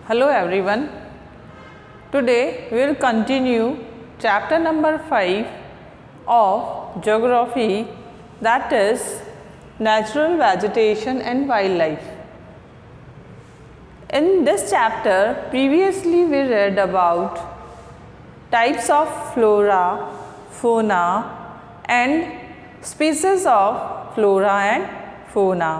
Hello everyone. Today we will continue chapter number 5 of geography, that is natural vegetation and wildlife. In this chapter previously we read about types of flora, fauna and species of flora and fauna.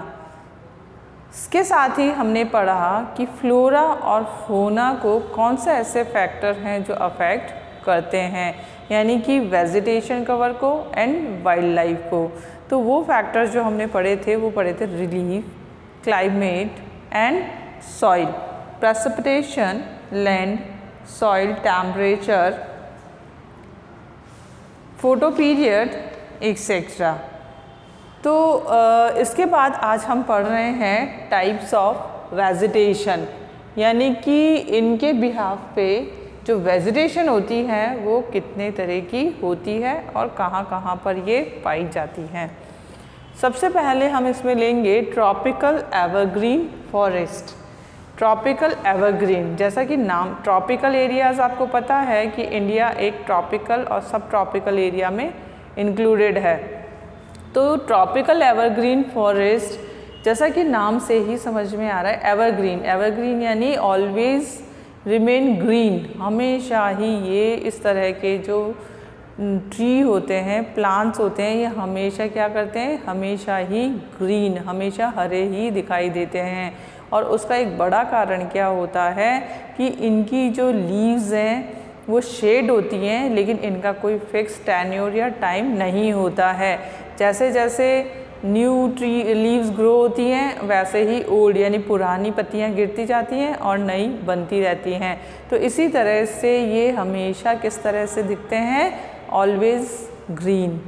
इसके साथ ही हमने पढ़ा कि flora और फोना को कौन से ऐसे फैक्टर हैं जो अफेक्ट करते हैं, यानी कि वेजिटेशन कवर को एंड वाइल्ड लाइफ को। तो वो फैक्टर्स जो हमने पढ़े थे relief, climate and soil, precipitation, land, soil temperature, photo period etcetera. तो इसके बाद आज हम पढ़ रहे हैं टाइप्स ऑफ वेजिटेशन, यानी कि इनके बिहाफ पे जो वेजिटेशन होती है वो कितने तरह की होती है और कहाँ कहाँ पर ये पाई जाती हैं। सबसे पहले हम इसमें लेंगे tropical evergreen forest. Tropical evergreen, जैसा कि नाम ट्रॉपिकल एरियाज़ आपको पता है कि इंडिया एक ट्रॉपिकल और सब ट्रॉपिकल एरिया में इंक्लूडेड है। तो ट्रॉपिकल एवरग्रीन फॉरेस्ट, जैसा कि नाम से ही समझ में आ रहा है, एवरग्रीन यानी ऑलवेज रिमेन ग्रीन, हमेशा ही ये इस तरह के जो ट्री होते हैं, प्लांट्स होते हैं, ये हमेशा क्या करते हैं, हमेशा ही ग्रीन, हमेशा हरे ही दिखाई देते हैं। और उसका एक बड़ा कारण क्या होता है कि इनकी जो लीव्स हैं वो शेड होती हैं, लेकिन इनका कोई फिक्स टेन्योर या टाइम नहीं होता है। जैसे जैसे न्यू ट्री लीव्स ग्रो होती हैं वैसे ही ओल्ड यानी पुरानी पत्तियां गिरती जाती हैं और नई बनती रहती हैं। तो इसी तरह से ये हमेशा किस तरह से दिखते हैं, ऑलवेज ग्रीन।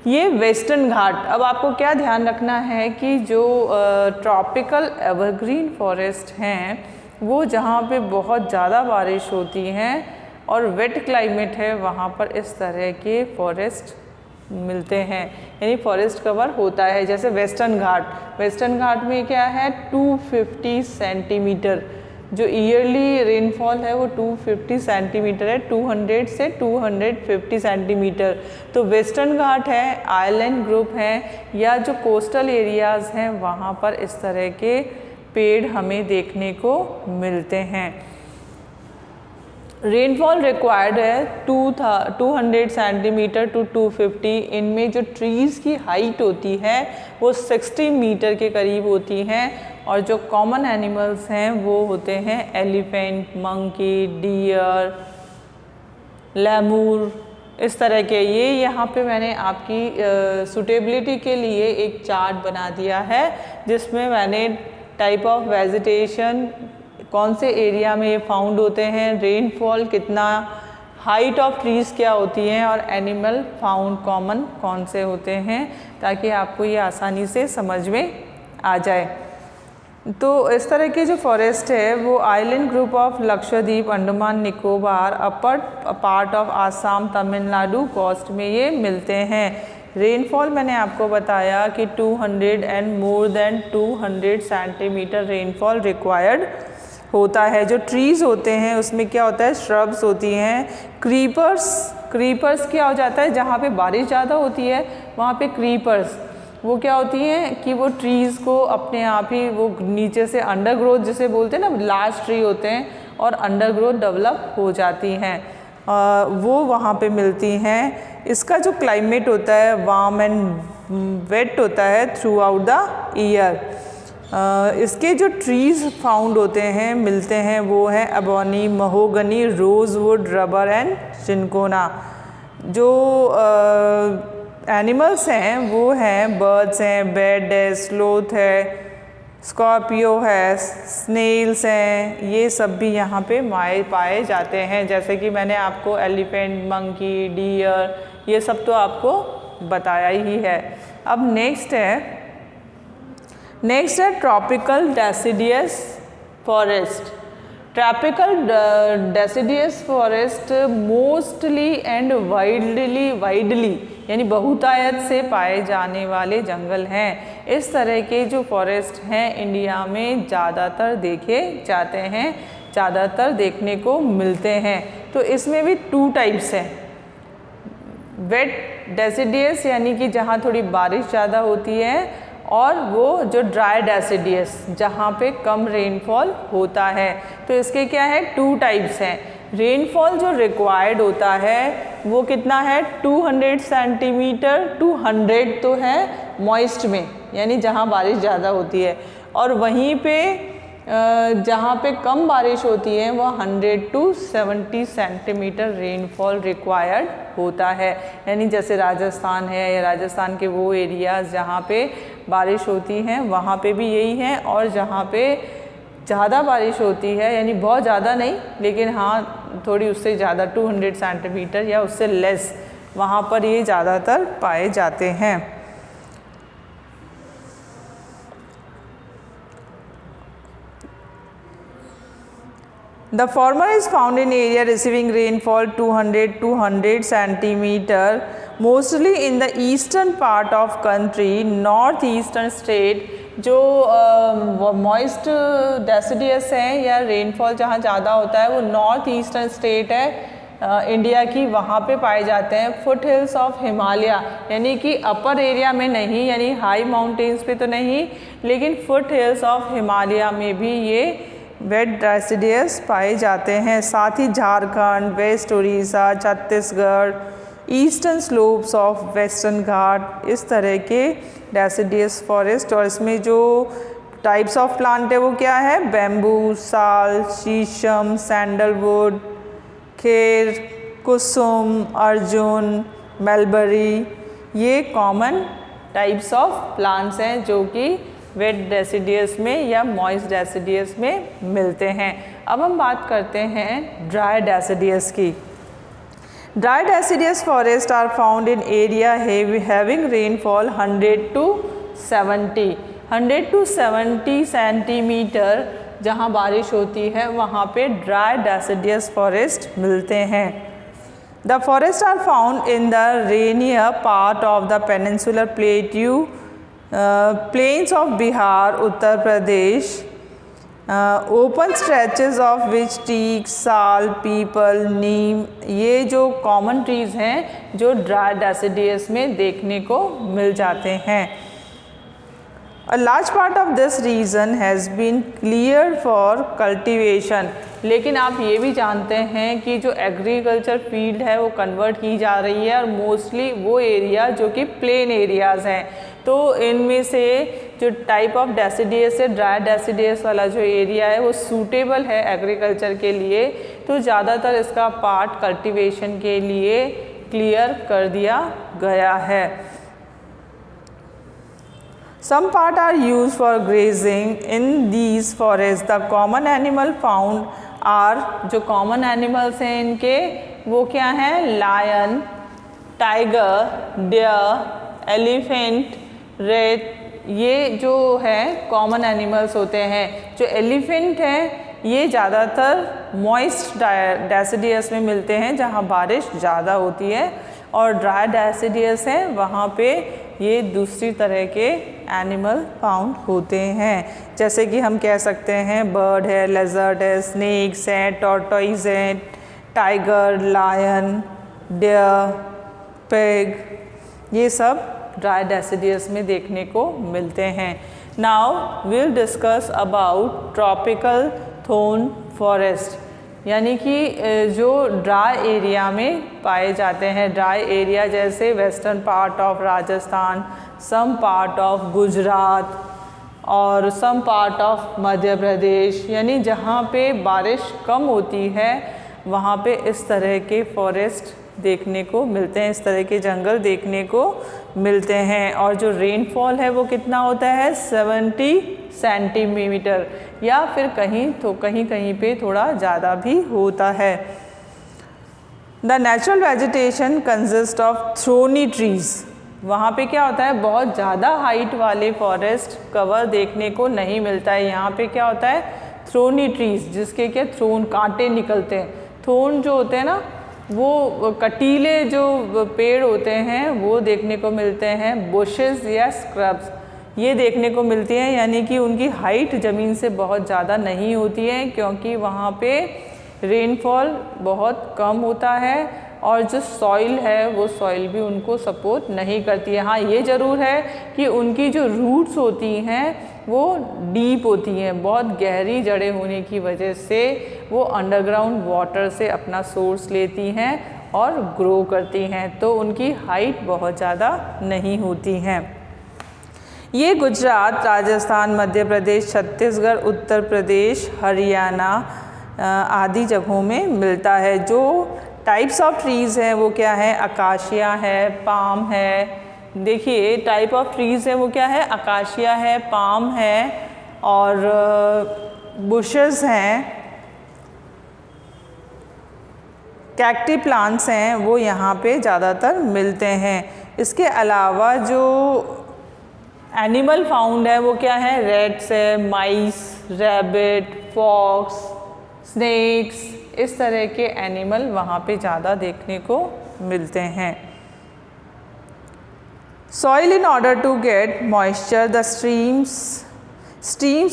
ये वेस्टर्न घाट, अब आपको क्या ध्यान रखना है कि जो ट्रॉपिकल एवरग्रीन फॉरेस्ट हैं वो जहाँ पे बहुत ज़्यादा बारिश होती हैं और वेट क्लाइमेट है वहाँ पर इस तरह के फॉरेस्ट मिलते हैं, यानी फॉरेस्ट कवर होता है। जैसे वेस्टर्न घाट में क्या है 250 सेंटीमीटर, जो ईयरली रेनफॉल है वो 250 सेंटीमीटर है, 200 से 250 सेंटीमीटर। तो वेस्टर्न घाट है, आइलैंड ग्रुप हैं या जो कोस्टल एरियाज़ हैं वहाँ पर इस तरह के पेड़ हमें देखने को मिलते हैं। रेनफॉल रिक्वायर्ड है 200 सेंटीमीटर टू 250। इनमें जो ट्रीज़ की हाइट होती है वो 60 मीटर के करीब होती हैं और जो कॉमन एनिमल्स हैं वो होते हैं एलिफेंट, मंकी, डियर, लेमूर, इस तरह के। ये यहाँ पे मैंने आपकी सूटेबिलिटी के लिए एक चार्ट बना दिया है जिसमें मैंने टाइप ऑफ वेजिटेशन, कौन से एरिया में ये फाउंड होते हैं, रेनफॉल कितना, हाइट ऑफ ट्रीज़ क्या होती हैं और एनिमल फाउंड कॉमन कौन से होते हैं, ताकि आपको ये आसानी से समझ में आ जाए। तो इस तरह के जो फॉरेस्ट है वो island group of Lakshadweep, Andaman Nicobar, upper part of Assam, Tamil Nadu coast में ये मिलते हैं। रेनफॉल मैंने आपको बताया कि 200 and more then 200 centimetre rainfall required होता है। जो ट्रीज़ होते हैं उसमें क्या होता है, श्रब्स होती हैं, क्रीपर्स क्या हो जाता है, जहाँ पे बारिश ज़्यादा होती है वहाँ पे क्रीपर्स वो क्या होती हैं कि वो ट्रीज़ को अपने आप ही वो नीचे से अंडरग्रोथ जिसे बोलते हैं ना, लार्ज ट्री होते हैं और अंडरग्रोथ डेवलप हो जाती हैं, वो वहाँ पे मिलती हैं। इसका जो क्लाइमेट होता है वार्म एंड वेट होता है थ्रू आउट द ईयर। इसके जो ट्रीज़ फाउंड होते हैं, मिलते हैं, वो हैं ebony, mahogany, rosewood, rubber and cinchona. जो एनिमल्स हैं वो हैं बर्ड्स हैं, बेड है, स्लोथ है, स्कॉर्पियो है, स्नेल्स हैं, ये सब भी यहाँ पे पाए जाते हैं। जैसे कि मैंने आपको एलिफेंट, मंकी, डियर, ये सब तो आपको बताया ही है। अब नेक्स्ट है tropical deciduous forest. Tropical deciduous forest mostly and widely यानी बहुतायत से पाए जाने वाले जंगल हैं। इस तरह के जो फॉरेस्ट हैं इंडिया में ज़्यादातर देखे जाते हैं, ज़्यादातर देखने को मिलते हैं। तो इसमें भी 2 टाइप्स हैं, वेट डेसिडियस यानी कि जहाँ थोड़ी बारिश ज़्यादा होती है, और वो जो ड्राई डेसिडियस जहाँ पे कम रेनफॉल होता है। तो इसके क्या है 2 टाइप्स हैं। रेनफॉल जो रिक्वायर्ड होता है वो कितना है 200 सेंटीमीटर, 200 तो है मॉइस्ट में यानी जहाँ बारिश ज़्यादा होती है, और वहीं पे जहाँ पे कम बारिश होती है वो 100 to 70 सेंटीमीटर रेनफॉल रिक्वायर्ड होता है। यानी जैसे राजस्थान है या राजस्थान के वो एरियाज़ जहाँ पे बारिश होती हैं वहाँ पे भी यही है, और जहाँ पे ज़्यादा बारिश होती है यानी बहुत ज़्यादा नहीं लेकिन हाँ थोड़ी उससे ज़्यादा 200 सेंटीमीटर या उससे लेस, वहाँ पर ये ज़्यादातर पाए जाते हैं। The former is found in area receiving rainfall 200 to 100 centimeter, mostly in the eastern part of country, northeastern state। जो मॉइस्ट डेसिडियस हैं या रेनफॉल जहाँ ज़्यादा होता है वो नॉर्थ ईस्टर्न स्टेट है इंडिया की, वहाँ पे पाए जाते हैं। फुट हिल्स ऑफ हिमालय यानी कि अपर एरिया में नहीं, यानी हाई माउंटेन्स पे तो नहीं, लेकिन फुट हिल्स ऑफ हिमालय में भी ये वेट डेसिडियस पाए जाते हैं। साथ ही Jharkhand, west Orissa, Chhattisgarh, eastern slopes of western Ghat, इस तरह के डेसिडियस फॉरेस्ट। और इसमें जो टाइप्स ऑफ प्लांट है वो क्या है, बैम्बू, साल, शीशम, सैंडलवुड, खेर, कुसुम, अर्जुन, मलबरी, ये कॉमन टाइप्स ऑफ प्लांट्स हैं जो कि वेट डेसिडियस में या मॉइस्ट डेसिडियस में मिलते हैं। अब हम बात करते हैं ड्राई डेसिडियस की। Dry deciduous forest are found in area having rainfall 100 to 70 centimetre जहाँ बारिश होती है वहाँ पे ड्राई डेसिडियस फॉरेस्ट मिलते हैं। The forest are found in the rainier part of the peninsular plateau, plains of Bihar, Uttar Pradesh, open stretches of which teak, sal, peepal, neem, ये जो कॉमन ट्रीज़ हैं जो ड्राई डेसिडियस में देखने को मिल जाते हैं। A large part of this region has been cleared for cultivation, लेकिन आप ये भी जानते हैं कि जो एग्रीकल्चर फील्ड है वो कन्वर्ट की जा रही है, और मोस्टली वो एरिया जो कि प्लेन एरियाज़ हैं। तो इनमें से जो टाइप ऑफ डेसिडियस है, ड्राई डेसिडियस वाला जो एरिया है वो सूटेबल है एग्रीकल्चर के लिए, तो ज़्यादातर इसका पार्ट कल्टीवेशन के लिए क्लियर कर दिया गया है। Some part are used for grazing in these forests. The common animal found are, जो common animals हैं इनके वो क्या हैं, lion, tiger, deer, elephant, rat, ये जो है कॉमन एनिमल्स होते हैं। जो एलिफेंट हैं ये ज़्यादातर मॉइस्ट डेसिडियस में मिलते हैं जहाँ बारिश ज़्यादा होती है, और ड्राई डेसिडियस हैं वहाँ पे ये दूसरी तरह के एनिमल फाउंड होते हैं। जैसे कि हम कह सकते हैं बर्ड है, लेजर्ड है, स्नेक्स हैं, टॉर्टोइज हैं, टाइगर, लायन, डियर, पिग, ये सब ड्राई डेसिडियस में देखने को मिलते हैं। Now we'll discuss about tropical thorn forest, यानी कि जो ड्राई एरिया में पाए जाते हैं। ड्राई एरिया जैसे western part of Rajasthan, some part of Gujarat और some part of Madhya Pradesh, यानी जहाँ पे बारिश कम होती है वहाँ पे इस तरह के फॉरेस्ट देखने को मिलते हैं, इस तरह के जंगल देखने को मिलते हैं। और जो रेनफॉल है वो कितना होता है, 70 सेंटीमीटर, या फिर कहीं पे थोड़ा ज़्यादा भी होता है। The natural vegetation consist of thorny trees, वहाँ पे क्या होता है, बहुत ज़्यादा हाइट वाले फॉरेस्ट कवर देखने को नहीं मिलता है। यहाँ पे क्या होता है, थ्रोनी ट्रीज, जिसके क्या थ्रोन कांटे निकलते हैं। थोर्न जो होते हैं ना, वो कटीले जो पेड़ होते हैं वो देखने को मिलते हैं। बुशेस या स्क्रब्स ये देखने को मिलती हैं, यानी कि उनकी हाइट ज़मीन से बहुत ज़्यादा नहीं होती है, क्योंकि वहाँ पे रेनफॉल बहुत कम होता है और जो सॉइल है वो सॉइल भी उनको सपोर्ट नहीं करती है। हाँ, ये ज़रूर है कि उनकी जो रूट्स होती हैं वो डीप होती हैं, बहुत गहरी जड़ें होने की वजह से वो अंडरग्राउंड वाटर से अपना सोर्स लेती हैं और ग्रो करती हैं, तो उनकी हाइट बहुत ज़्यादा नहीं होती हैं। ये गुजरात, राजस्थान, मध्य प्रदेश, छत्तीसगढ़, उत्तर प्रदेश, हरियाणा आदि जगहों में मिलता है। जो टाइप्स ऑफ ट्रीज़ हैं वो क्या है? अकाशिया है, पाम है। देखिए टाइप ऑफ ट्रीज़ है वो क्या है? अकाशिया है, पाम है और बुशेस हैं, कैक्टी प्लांट्स हैं, वो यहाँ पे ज़्यादातर मिलते हैं। इसके अलावा जो एनिमल फाउंड है वो क्या है? रैट्स है, माइस, रैबिट, फॉक्स, स्नेक्स, इस तरह के एनिमल वहाँ पे ज़्यादा देखने को मिलते हैं। Soil in order to get moisture, the streams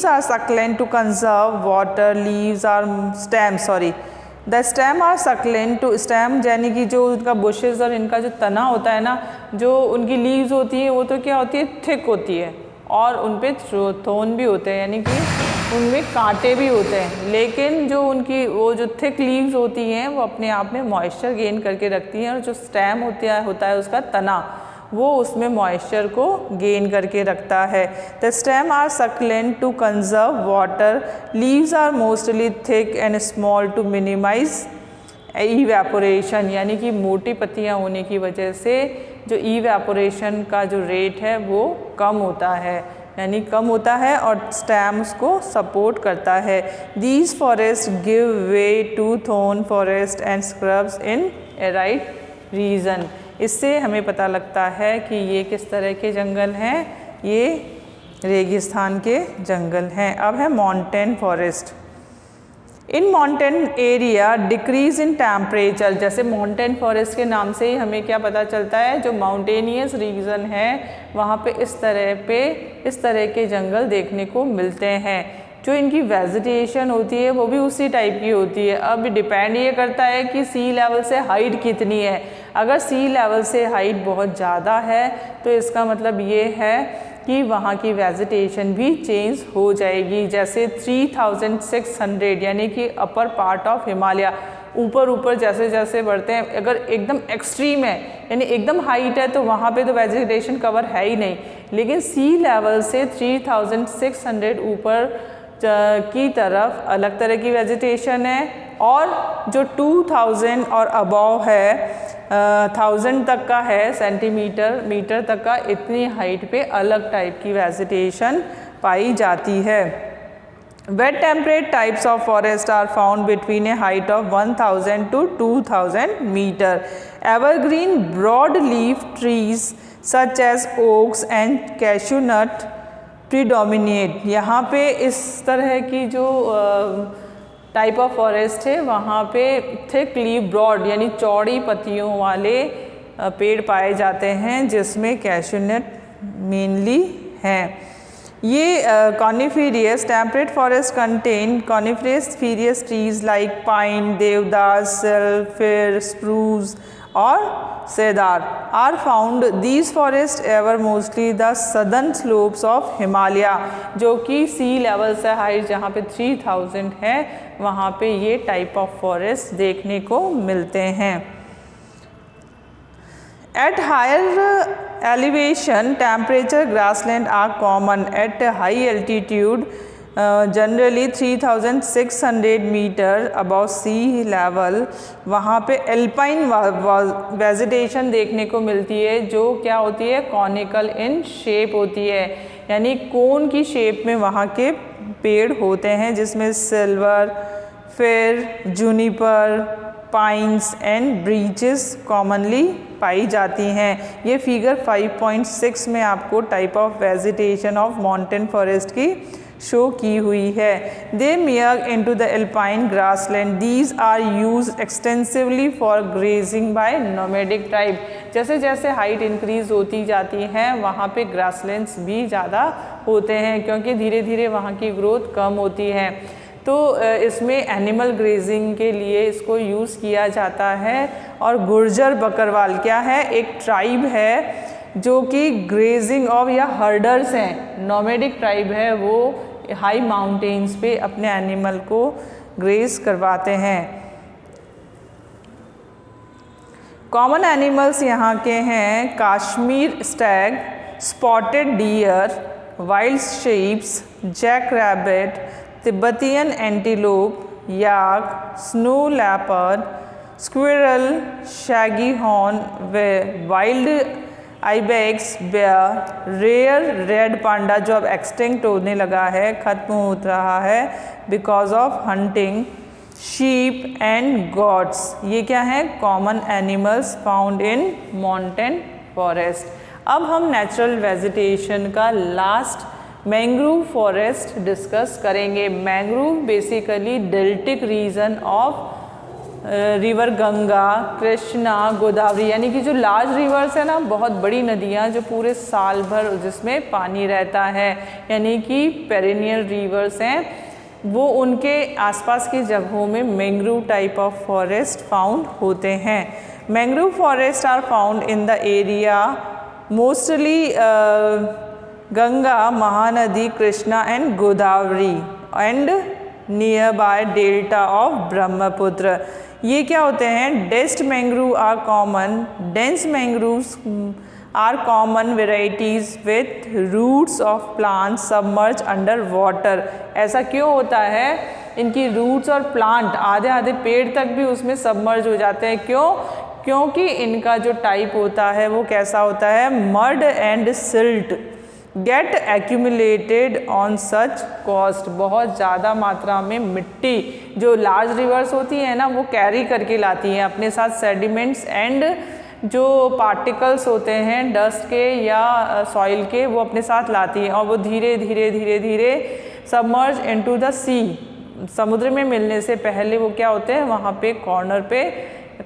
are succulent to conserve water, leaves are the stem are succulent to stem, यानी कि जो उनका bushes और इनका जो तना होता है ना, जो उनकी leaves होती है वो तो क्या होती है? thick होती है और उन पे थोन भी होते हैं, यानी कि उनमें कांटे भी होते हैं, लेकिन जो उनकी वो जो थिक लीव्स होती हैं वो अपने आप में मॉइस्चर गेन करके रखती हैं और जो स्टेम होता है उसका तना, वो उसमें मॉइस्चर को गेन करके रखता है। The stem are succulent to conserve water, leaves are mostly thick and small to minimise evaporation, यानी कि मोटी पत्तियाँ होने की वजह से जो इवेपोरेशन का जो रेट है वो कम होता है, यानी कम होता है और स्टेम उसको सपोर्ट करता है। These forest give way to thorn forest and scrubs in arid region. इससे हमें पता लगता है कि ये किस तरह के जंगल हैं, ये रेगिस्तान के जंगल हैं। अब है mountain forest. In mountain area decrease in temperature, जैसे माउंटेन फॉरेस्ट के नाम से ही हमें क्या पता चलता है, जो माउंटेनियस रीजन है वहाँ पे इस तरह के जंगल देखने को मिलते हैं। जो इनकी वेजिटेशन होती है वो भी उसी टाइप की होती है। अब डिपेंड ये करता है कि सी लेवल से हाइट कितनी है। अगर सी लेवल से हाइट बहुत ज़्यादा है तो इसका मतलब ये है कि वहाँ की वेजिटेशन भी चेंज हो जाएगी। जैसे 3600 यानी कि अपर पार्ट ऑफ हिमालय, ऊपर जैसे जैसे बढ़ते हैं, अगर एकदम एक्सट्रीम है यानी एकदम हाइट है तो वहाँ पे तो वेजिटेशन कवर है ही नहीं, लेकिन सी लेवल से 3600 ऊपर की तरफ अलग तरह की वेजिटेशन है, और जो 2000 और अबव है 1000 तक का है मीटर तक का, इतनी हाइट पे अलग टाइप की वेजिटेशन पाई जाती है। Wet temperate types of forest are found between a height of 1000 to 2000 metre. Evergreen broad leaf trees such as oaks and cashew nut predominate. यहाँ पे इस तरह की जो टाइप ऑफ फॉरेस्ट है वहाँ पे थिक लीफ ब्रॉड यानी चौड़ी पत्तियों वाले पेड़ पाए जाते हैं, जिसमें कैशूनट मेनली हैं। ये coniferous temperate forest contain coniferous trees like pine, deodar, fir spruce और cedar are found. These forest ever mostly the southern slopes of Himalaya, जो कि सी लेवल से हाइट जहाँ पे 3000 है वहाँ पे ये टाइप ऑफ फॉरेस्ट देखने को मिलते हैं। At higher elevation temperature grassland are common. At high altitude generally 3600 metre above sea level वहाँ पे एल्पाइन वेजिटेशन देखने को मिलती है, जो क्या होती है, कॉनिकल इन शेप होती है, यानी कोन की शेप में वहाँ के पेड़ होते हैं, जिसमें silver, fir juniper, pines and birches commonly पाई जाती हैं। ये फिगर 5.6 में आपको type of vegetation of mountain forest की शो की हुई है। They merge into the alpine grassland, these are used extensively for grazing by nomadic tribe. जैसे जैसे हाइट इंक्रीज होती जाती है वहाँ पे ग्रासलैंड्स भी ज़्यादा होते हैं, क्योंकि धीरे धीरे वहाँ की ग्रोथ कम होती है। तो इसमें एनिमल ग्रेजिंग के लिए इसको यूज़ किया जाता है। और गुर्जर बकरवाल क्या है, एक ट्राइब है जो कि ग्रेजिंग ऑफ या हर्डर्स हैं, नोमैडिक ट्राइब है, वो हाई माउंटेन्स पे अपने एनिमल को ग्रेज करवाते हैं। कॉमन एनिमल्स यहाँ के हैं Kashmir stag, spotted deer, wild sheeps, jack rabbit, Tibetan antelope, yak, snow leopard, squirrel, shaggy horn, wild ibex, bear, rare red panda जो अब एक्सटिंक्ट होने लगा है, ख़त्म हो रहा है because of hunting, sheep and goats. ये क्या है, common animals found in mountain forest. अब हम नेचुरल वेजिटेशन का लास्ट मैंग्रोव फॉरेस्ट डिस्कस करेंगे। Mangrove basically deltaic region of river Ganga, Krishna, Godavari, यानी कि जो लार्ज रिवर्स है ना, बहुत बड़ी नदियाँ जो पूरे साल भर जिसमें पानी रहता है, यानी कि पेरिनियल रिवर्स हैं, वो उनके आसपास की जगहों में mangrove type of forest found होते हैं। Mangrove forest are found in the area mostly Ganga, Mahanadi, Krishna and Godavari and near by delta of Brahmaputra. ये क्या होते हैं, डेस्ट mangrove are common, dense mangroves are common varieties with roots of plants submerge under water. ऐसा क्यों होता है, इनकी रूट्स और प्लांट आधे आधे पेड़ तक भी उसमें सबमर्ज हो जाते हैं। क्यों, क्योंकि इनका जो टाइप होता है वो कैसा होता है, mud and silt get accumulated on such coast. बहुत ज़्यादा मात्रा में मिट्टी जो लार्ज रिवर्स होती है ना, वो कैरी करके लाती हैं अपने साथ सेडिमेंट्स एंड जो पार्टिकल्स होते हैं डस्ट के या सॉइल के, वो अपने साथ लाती हैं और वो धीरे धीरे धीरे धीरे सबमर्ज इनटू द सी, समुद्र में मिलने से पहले वो क्या होते हैं, वहाँ पे कॉर्नर पे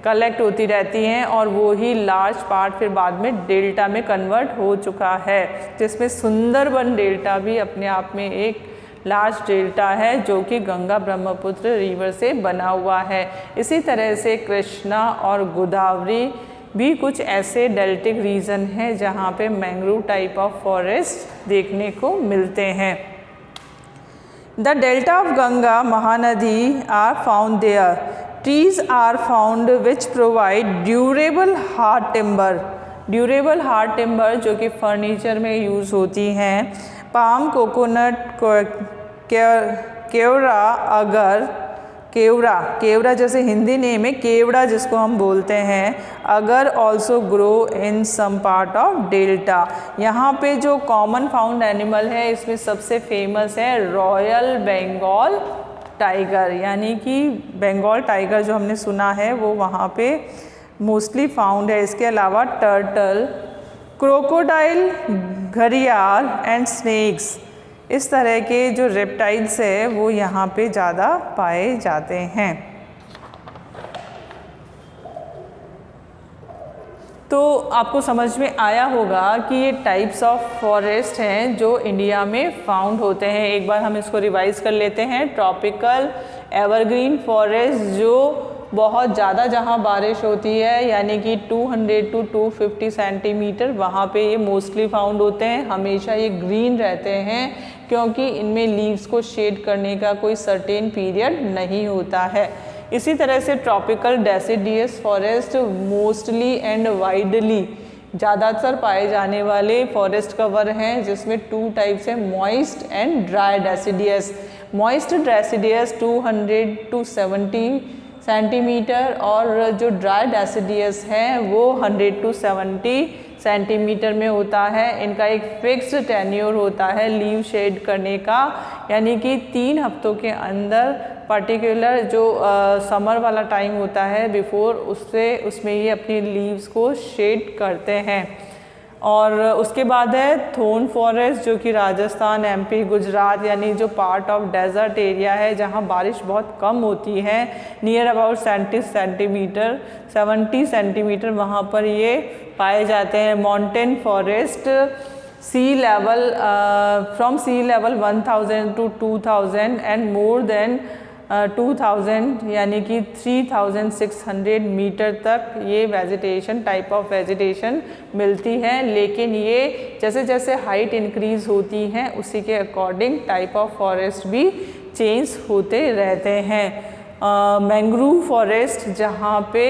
कलेक्ट होती रहती हैं और वो ही लार्ज पार्ट फिर बाद में डेल्टा में कन्वर्ट हो चुका है, जिसमें सुंदरबन डेल्टा भी अपने आप में एक लार्ज डेल्टा है जो कि गंगा ब्रह्मपुत्र रिवर से बना हुआ है। इसी तरह से कृष्णा और गोदावरी भी कुछ ऐसे डेल्टिक रीजन हैं जहाँ पे मैंग्रोव टाइप ऑफ फॉरेस्ट देखने को मिलते हैं। The delta of Ganga Mahanadi are found there. Trees are found which provide durable hard timber, durable hard timber जो कि फर्नीचर में यूज़ होती हैं। पाम, कोकोनट, केवड़ा, अगर, केवड़ा जैसे हिंदी नेम है केवड़ा जिसको हम बोलते हैं, अगर also grow in some part of delta. यहाँ पे जो कॉमन फाउंड एनिमल है इसमें सबसे फेमस है रॉयल बंगाल टाइगर, यानी कि बंगाल टाइगर जो हमने सुना है वो वहाँ पे मोस्टली फाउंड है। इसके अलावा टर्टल, क्रोकोडाइल, घड़ियाल एंड स्नेक्स, इस तरह के जो रेप्टाइल्स है वो यहाँ पे ज़्यादा पाए जाते हैं। तो आपको समझ में आया होगा कि ये टाइप्स ऑफ फॉरेस्ट हैं जो इंडिया में फाउंड होते हैं। एक बार हम इसको रिवाइज कर लेते हैं। ट्रॉपिकल एवरग्रीन फॉरेस्ट जो बहुत ज़्यादा जहाँ बारिश होती है, यानी कि 200 to 250 सेंटीमीटर, वहाँ पे ये मोस्टली फाउंड होते हैं। हमेशा ये ग्रीन रहते हैं क्योंकि इनमें लीव्स को शेड करने का कोई सर्टेन पीरियड नहीं होता है। इसी तरह से tropical deciduous forest mostly and widely ज़्यादातर पाए जाने वाले फॉरेस्ट कवर हैं, जिसमें 2 टाइप्स हैं, moist and dry deciduous. Moist deciduous 200 to 70 centimetre और जो ड्राई डेसिडियस है वो 100 to 70 सेंटीमीटर में होता है। इनका एक फिक्स्ड टेन्योर होता है लीव शेड करने का, यानी कि 3 हफ्तों के अंदर पर्टिकुलर जो समर वाला टाइम होता है बिफोर उससे उसमें ये अपनी लीव्स को शेड करते हैं। और उसके बाद है थोन फॉरेस्ट जो कि राजस्थान, एमपी, गुजरात यानी जो पार्ट ऑफ डेजर्ट एरिया है जहाँ बारिश बहुत कम होती है, नियर अबाउट 70 सेंटीमीटर वहाँ पर ये पाए जाते हैं। Mountain forest sea level from sea level 1000 to 2000 and more than 2000 यानी कि 3600 मीटर तक ये वेजिटेशन, टाइप ऑफ वेजिटेशन मिलती है। लेकिन ये जैसे जैसे हाइट इंक्रीज होती है उसी के अकॉर्डिंग टाइप ऑफ फॉरेस्ट भी चेंज होते रहते हैं। मैंग्रोव फॉरेस्ट जहाँ पे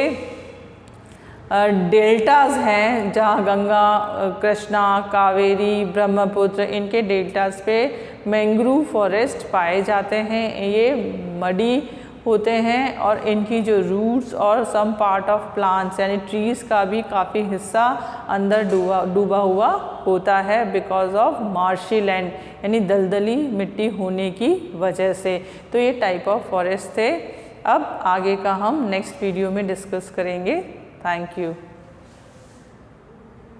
डेल्टाज हैं, जहाँ गंगा, कृष्णा, कावेरी, ब्रह्मपुत्र इनके डेल्टाज पे मैंग्रोव फॉरेस्ट पाए जाते हैं। ये मडी होते हैं और इनकी जो रूट्स और सम पार्ट ऑफ प्लांट्स यानी ट्रीज़ का भी काफ़ी हिस्सा अंदर डूबा हुआ होता है बिकॉज ऑफ मार्शी लैंड यानी दलदली मिट्टी होने की वजह से। तो ये टाइप ऑफ फॉरेस्ट थे। अब आगे का हम नेक्स्ट वीडियो में डिस्कस करेंगे। Thank you.